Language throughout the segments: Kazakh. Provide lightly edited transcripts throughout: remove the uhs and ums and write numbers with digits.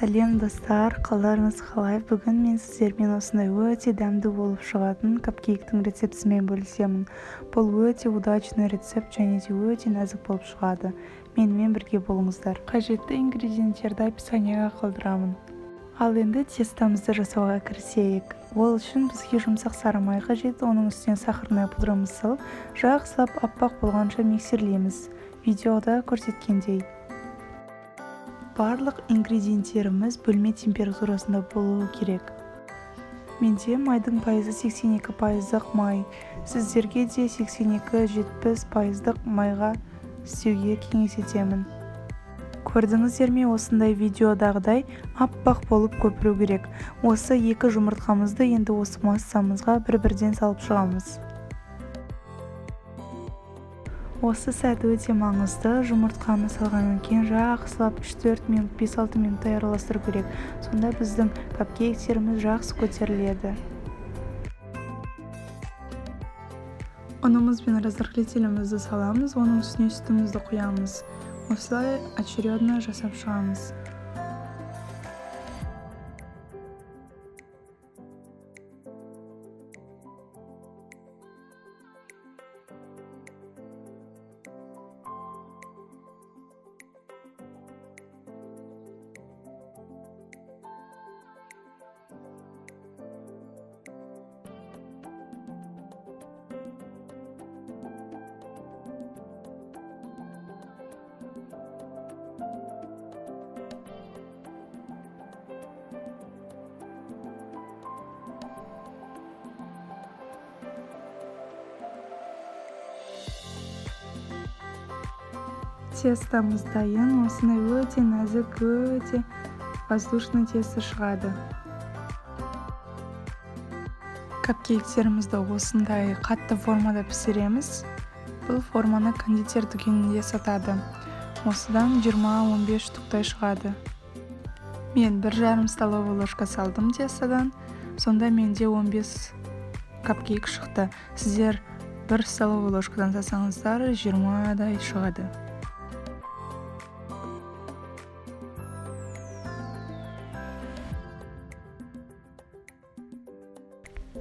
Сәлем достар, қалдарыңыз қалай? Бүгін мен сіздермен осындай өте дәмді болып шығатын капкейктің рецептісімен бөлісемін. Бұл өте удачный рецепт және де өте нәзік болып шығады. Менімен бірге болыңыздар. Қажетті ингредиенттерді описанияға қалдырамын. Ал енді тестамызды жасауға кірісейік. Ол үшін бізге жұмсақ сары май қажет, оның үстіне сахарная пудрамыз салып, жақсылап аппақ болғанша миксерлейміз. Видеода көрсеткендей. Барлық ингредиенттеріміз бөлме температурасында болуы керек. Менде майдың пайызы 82% май. Сіздерге де 82-70% майға істеуге кеңес етемін. Көрдіңіздер ме, осындай видеодағыдай аппақ болып көпіру керек. Осы екі жұмыртқамызды енді осы массамызға бір-бірден салып шығамыз. Осы сәт өте маңызды. Жұмыртқаны салғаннан кейін жақсылап 3-4 минут, 5-6 минуттай араластыру керек. Сонда біздің капкейктеріміз жақсы көтеріледі. Ұнымыз бен разрыхлителімізді саламыз, оның үстіне сүтімізді құямыз. Осылай очередно жасап шығамыз. Тестамыз дайын. Осындай өте нәзік, өте воздушный тесто шығады. Капкейктерімізді осындай қатты формада пісіреміз. Бұл форманы кондитер дүкенінде сатады. Осыдан 20-15 штуктай шығады. Мен 1,5 столовый ложка салдым тестодан. Сонда менде 15 капкейк шықты. Сіздер 1 столовый ложкадан сасаңыздар 20-дай шығады.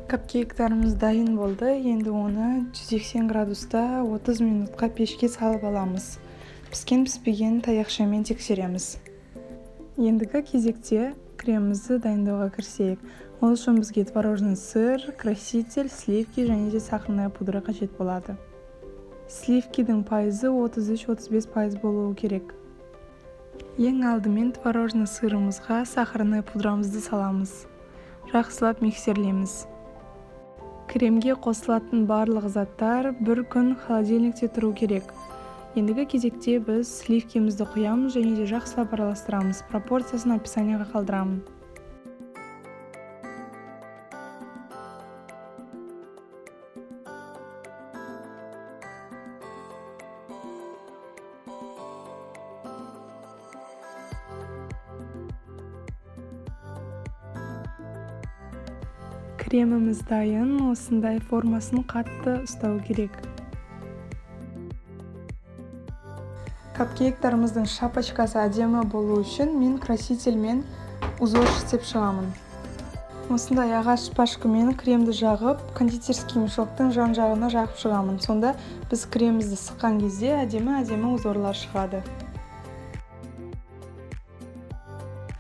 Капкейктарымыз дайын болды. Енді оны 180 градуста 30 минутқа пешке салып аламыз. Піскен-піспеген таяқшамен тексереміз. Ендігі кезекте кремімізді дайындауға кірісейік. Ол үшін бізге творожный сыр, краситель, сливки және де сахарная пудра қажет болады. Сливкидің пайызы 33-35% болуы керек. Ең алдымен творожный сырымызға сахарная пудрамызды саламыз. Жақсылап миксерлейміз. Кремге қосылатын барлық заттар бір күн холодильникте тұру керек. Ендігі кезекте біз сливкемізді құямыз және де жақсылап араластырамыз. Пропорциясын описанияға қалдырамын. Креміміз дайын, осындай формасын қатты ұстау керек. Капкейктарымыздың шапочкасы әдемі болу үшін мен красительмен узор істеп шығамын. Осындай ағаш шпажкамен кремді жағып, кондитерский мешоктың жан-жағына жағып шығамын. Сонда біз кремімізді сыққан кезде әдемі узорлар шығады.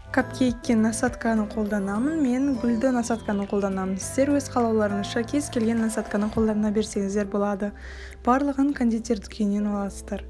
Капкейкке насадканы қолданамын. Мен гүлді насадканы қолданамын. Сіздер өз қалауларыңызша кез келген насадканы қолдана берсеңіздер болады. Барлығын кондитер дүкенінен аласыздар.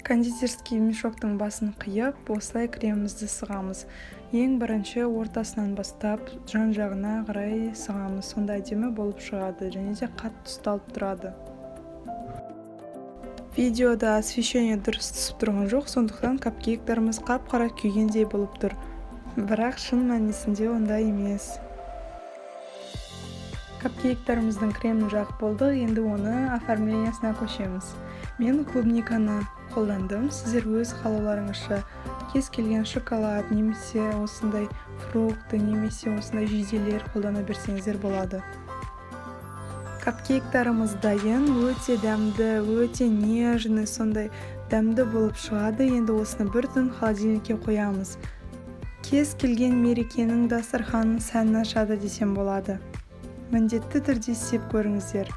Кондитерский мешоктың басын қиып, осылай кремімізді сығамыз. Ең бірінші ортасынан бастап, жан-жағына қарай сығамыз. Сонда әдемі болып шығады және де қатты ұсталып тұрады. Видеода освещение дұрыс түсіп тұрған жоқ, сондықтан капкейктарымыз қап-қара күйгендей болып тұр. Бірақ шын мәнісінде ондай емес. Капкейктарымыздың кремін жағып болды, енді оны оформлениясына көшеміз. Мен клубниканы қолдандым. Сіздер өз қалауларыңызша кез келген шоколад немесе осындай фрукты немесе осындай жиделер қолдана берсеңіздер болады. Капкейктарымыз дайын, өте дәмді, өте нежный, сондай дәмді болып шығады. Енді осыны бір түн холодильникке қоямыз. Кез келген мерекенің дастарханын сәнін ашады десем болады. Міндетті түрде істеп көріңіздер.